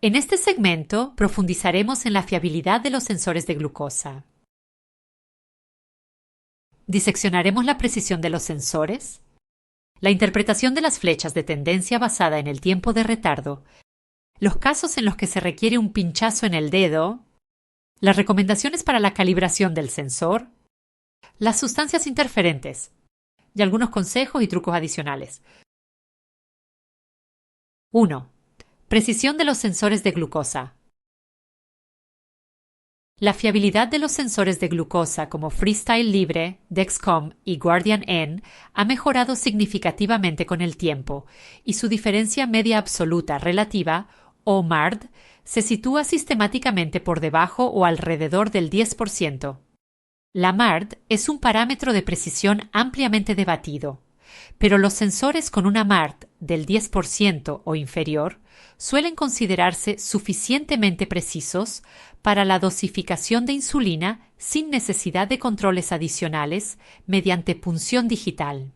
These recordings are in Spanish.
En este segmento profundizaremos en la fiabilidad de los sensores de glucosa. Diseccionaremos la precisión de los sensores, la interpretación de las flechas de tendencia basada en el tiempo de retardo, los casos en los que se requiere un pinchazo en el dedo, las recomendaciones para la calibración del sensor, las sustancias interferentes y algunos consejos y trucos adicionales. 1. Precisión de los sensores de glucosa. La fiabilidad de los sensores de glucosa como Freestyle Libre, Dexcom y Guardian N ha mejorado significativamente con el tiempo y su diferencia media absoluta relativa, o MARD, se sitúa sistemáticamente por debajo o alrededor del 10%. La MARD es un parámetro de precisión ampliamente debatido, pero los sensores con una MARD del 10% o inferior suelen considerarse suficientemente precisos para la dosificación de insulina sin necesidad de controles adicionales mediante punción digital.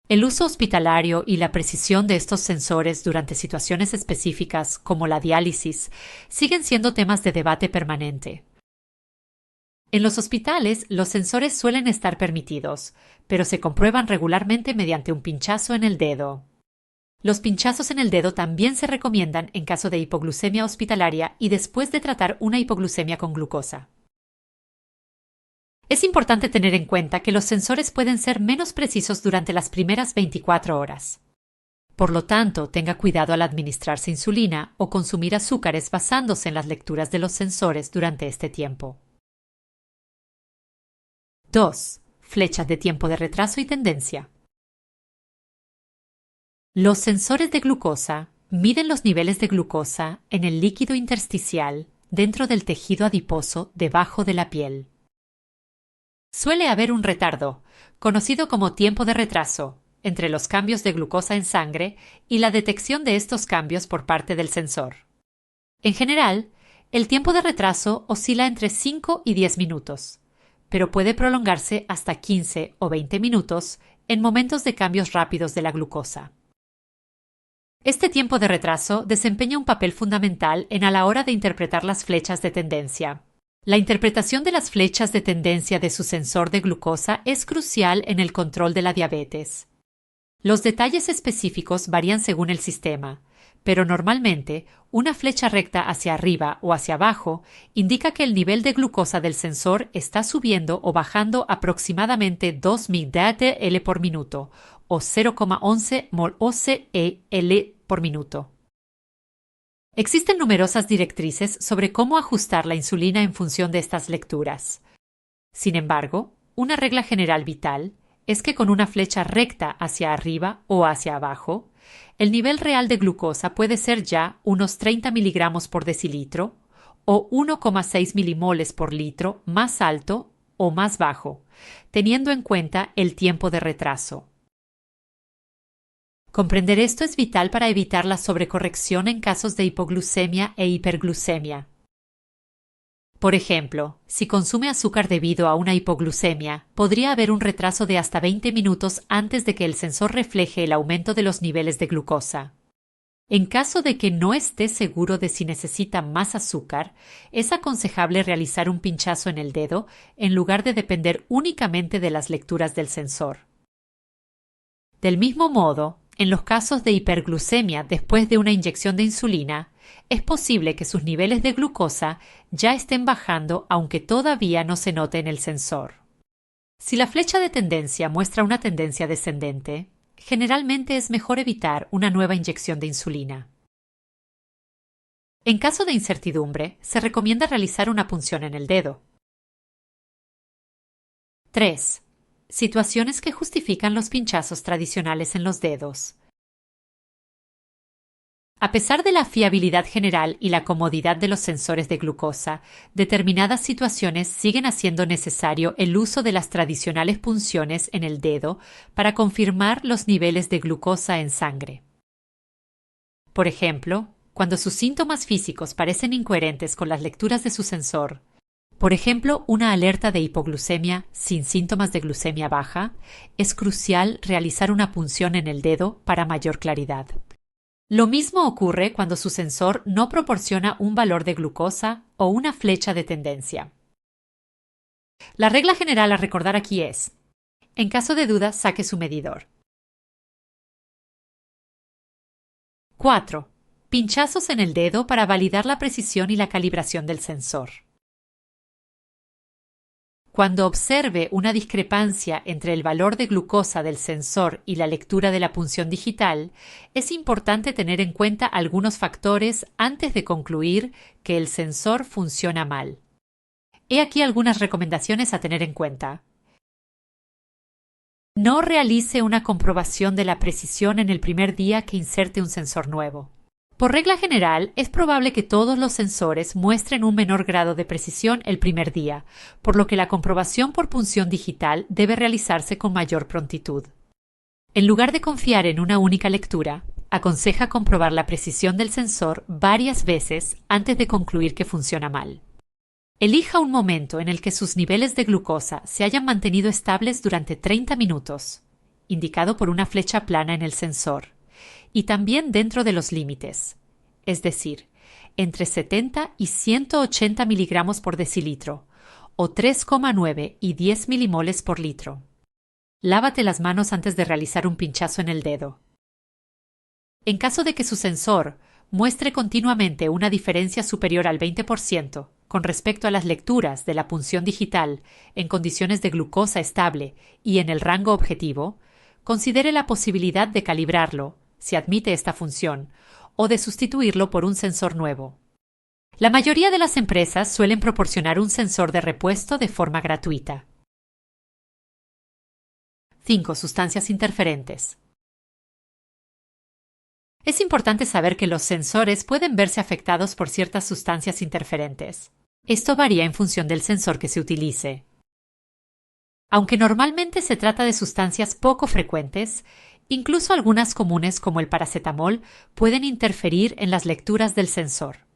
El uso hospitalario y la precisión de estos sensores durante situaciones específicas como la diálisis siguen siendo temas de debate permanente. En los hospitales, los sensores suelen estar permitidos, pero se comprueban regularmente mediante un pinchazo en el dedo. Los pinchazos en el dedo también se recomiendan en caso de hipoglucemia hospitalaria y después de tratar una hipoglucemia con glucosa. Es importante tener en cuenta que los sensores pueden ser menos precisos durante las primeras 24 horas. Por lo tanto, tenga cuidado al administrarse insulina o consumir azúcares basándose en las lecturas de los sensores durante este tiempo. 2. Flechas de tiempo de retraso y tendencia. Los sensores de glucosa miden los niveles de glucosa en el líquido intersticial dentro del tejido adiposo debajo de la piel. Suele haber un retardo, conocido como tiempo de retraso, entre los cambios de glucosa en sangre y la detección de estos cambios por parte del sensor. En general, el tiempo de retraso oscila entre 5 y 10 minutos, pero puede prolongarse hasta 15 o 20 minutos en momentos de cambios rápidos de la glucosa. Este tiempo de retraso desempeña un papel fundamental a la hora de interpretar las flechas de tendencia. La interpretación de las flechas de tendencia de su sensor de glucosa es crucial en el control de la diabetes. Los detalles específicos varían según el sistema, pero normalmente una flecha recta hacia arriba o hacia abajo indica que el nivel de glucosa del sensor está subiendo o bajando aproximadamente 2 mg/dL por minuto o 0,11 mol/OCE/L por minuto. Existen numerosas directrices sobre cómo ajustar la insulina en función de estas lecturas. Sin embargo, una regla general vital es que con una flecha recta hacia arriba o hacia abajo, el nivel real de glucosa puede ser ya unos 30 miligramos por decilitro o 1,6 milimoles por litro más alto o más bajo, teniendo en cuenta el tiempo de retraso. Comprender esto es vital para evitar la sobrecorrección en casos de hipoglucemia e hiperglucemia. Por ejemplo, si consume azúcar debido a una hipoglucemia, podría haber un retraso de hasta 20 minutos antes de que el sensor refleje el aumento de los niveles de glucosa. En caso de que no esté seguro de si necesita más azúcar, es aconsejable realizar un pinchazo en el dedo en lugar de depender únicamente de las lecturas del sensor. Del mismo modo, en los casos de hiperglucemia después de una inyección de insulina, es posible que sus niveles de glucosa ya estén bajando aunque todavía no se note en el sensor. Si la flecha de tendencia muestra una tendencia descendente, generalmente es mejor evitar una nueva inyección de insulina. En caso de incertidumbre, se recomienda realizar una punción en el dedo. 3. Situaciones que justifican los pinchazos tradicionales en los dedos. A pesar de la fiabilidad general y la comodidad de los sensores de glucosa, determinadas situaciones siguen haciendo necesario el uso de las tradicionales punciones en el dedo para confirmar los niveles de glucosa en sangre. Por ejemplo, cuando sus síntomas físicos parecen incoherentes con las lecturas de su sensor, por ejemplo, una alerta de hipoglucemia sin síntomas de glucemia baja, es crucial realizar una punción en el dedo para mayor claridad. Lo mismo ocurre cuando su sensor no proporciona un valor de glucosa o una flecha de tendencia. La regla general a recordar aquí es: en caso de duda, saque su medidor. 4. Pinchazos en el dedo para validar la precisión y la calibración del sensor. Cuando observe una discrepancia entre el valor de glucosa del sensor y la lectura de la punción digital, es importante tener en cuenta algunos factores antes de concluir que el sensor funciona mal. He aquí algunas recomendaciones a tener en cuenta. No realice una comprobación de la precisión en el primer día que inserte un sensor nuevo. Por regla general, es probable que todos los sensores muestren un menor grado de precisión el primer día, por lo que la comprobación por punción digital debe realizarse con mayor prontitud. En lugar de confiar en una única lectura, aconseja comprobar la precisión del sensor varias veces antes de concluir que funciona mal. Elija un momento en el que sus niveles de glucosa se hayan mantenido estables durante 30 minutos, indicado por una flecha plana en el sensor, y también dentro de los límites, es decir, entre 70 y 180 miligramos por decilitro, o 3,9 y 10 milimoles por litro. Lávate las manos antes de realizar un pinchazo en el dedo. En caso de que su sensor muestre continuamente una diferencia superior al 20% con respecto a las lecturas de la punción digital en condiciones de glucosa estable y en el rango objetivo, considere la posibilidad de calibrarlo, si admite esta función, o de sustituirlo por un sensor nuevo. La mayoría de las empresas suelen proporcionar un sensor de repuesto de forma gratuita. 5. Sustancias interferentes. Es importante saber que los sensores pueden verse afectados por ciertas sustancias interferentes. Esto varía en función del sensor que se utilice. Aunque normalmente se trata de sustancias poco frecuentes, incluso algunas comunes como el paracetamol pueden interferir en las lecturas del sensor.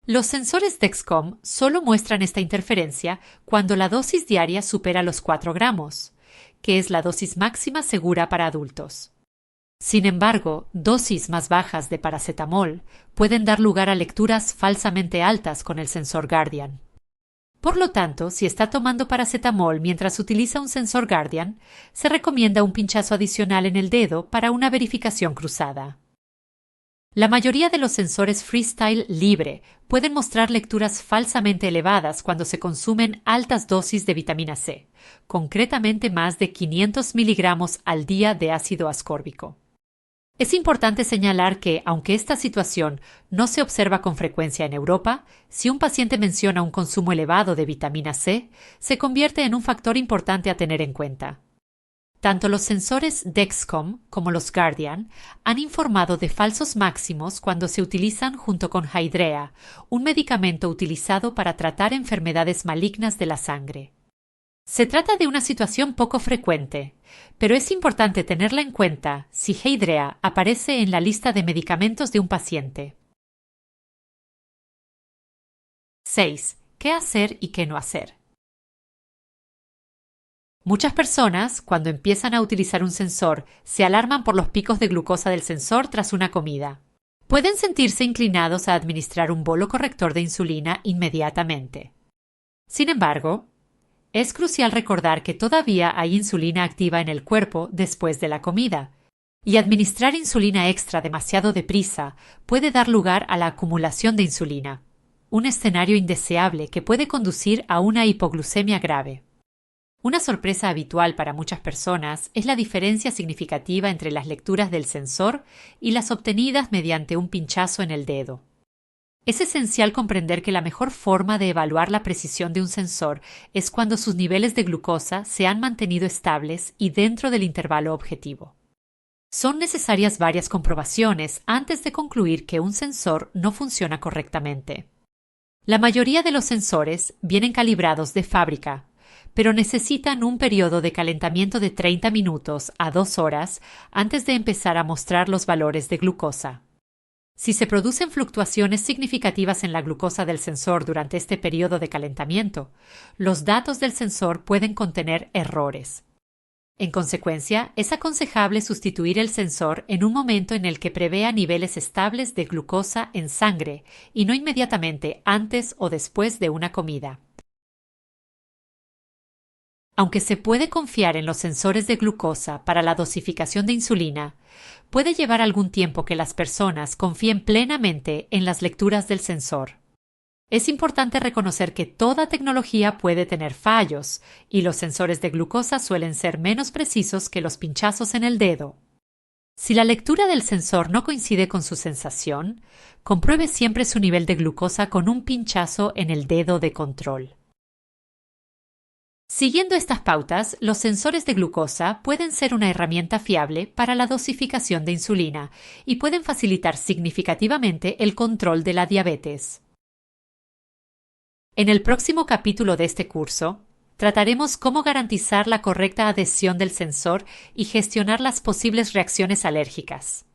Los sensores Dexcom solo muestran esta interferencia cuando la dosis diaria supera los 4 gramos, que es la dosis máxima segura para adultos. Sin embargo, dosis más bajas de paracetamol pueden dar lugar a lecturas falsamente altas con el sensor Guardian. Por lo tanto, si está tomando paracetamol mientras utiliza un sensor Guardian, se recomienda un pinchazo adicional en el dedo para una verificación cruzada. La mayoría de los sensores Freestyle Libre pueden mostrar lecturas falsamente elevadas cuando se consumen altas dosis de vitamina C, concretamente más de 500 miligramos al día de ácido ascórbico. Es importante señalar que, aunque esta situación no se observa con frecuencia en Europa, si un paciente menciona un consumo elevado de vitamina C, se convierte en un factor importante a tener en cuenta. Tanto los sensores Dexcom como los Guardian han informado de falsos máximos cuando se utilizan junto con Hydrea, un medicamento utilizado para tratar enfermedades malignas de la sangre. Se trata de una situación poco frecuente, pero es importante tenerla en cuenta si Hydrea aparece en la lista de medicamentos de un paciente. 6. ¿Qué hacer y qué no hacer? Muchas personas, cuando empiezan a utilizar un sensor, se alarman por los picos de glucosa del sensor tras una comida. Pueden sentirse inclinados a administrar un bolo corrector de insulina inmediatamente. Sin embargo, es crucial recordar que todavía hay insulina activa en el cuerpo después de la comida, y administrar insulina extra demasiado deprisa puede dar lugar a la acumulación de insulina, un escenario indeseable que puede conducir a una hipoglucemia grave. Una sorpresa habitual para muchas personas es la diferencia significativa entre las lecturas del sensor y las obtenidas mediante un pinchazo en el dedo. Es esencial comprender que la mejor forma de evaluar la precisión de un sensor es cuando sus niveles de glucosa se han mantenido estables y dentro del intervalo objetivo. Son necesarias varias comprobaciones antes de concluir que un sensor no funciona correctamente. La mayoría de los sensores vienen calibrados de fábrica, pero necesitan un periodo de calentamiento de 30 minutos a 2 horas antes de empezar a mostrar los valores de glucosa. Si se producen fluctuaciones significativas en la glucosa del sensor durante este periodo de calentamiento, los datos del sensor pueden contener errores. En consecuencia, es aconsejable sustituir el sensor en un momento en el que prevea niveles estables de glucosa en sangre y no inmediatamente antes o después de una comida. Aunque se puede confiar en los sensores de glucosa para la dosificación de insulina, puede llevar algún tiempo que las personas confíen plenamente en las lecturas del sensor. Es importante reconocer que toda tecnología puede tener fallos, y los sensores de glucosa suelen ser menos precisos que los pinchazos en el dedo. Si la lectura del sensor no coincide con su sensación, compruebe siempre su nivel de glucosa con un pinchazo en el dedo de control. Siguiendo estas pautas, los sensores de glucosa pueden ser una herramienta fiable para la dosificación de insulina y pueden facilitar significativamente el control de la diabetes. En el próximo capítulo de este curso, trataremos cómo garantizar la correcta adhesión del sensor y gestionar las posibles reacciones alérgicas.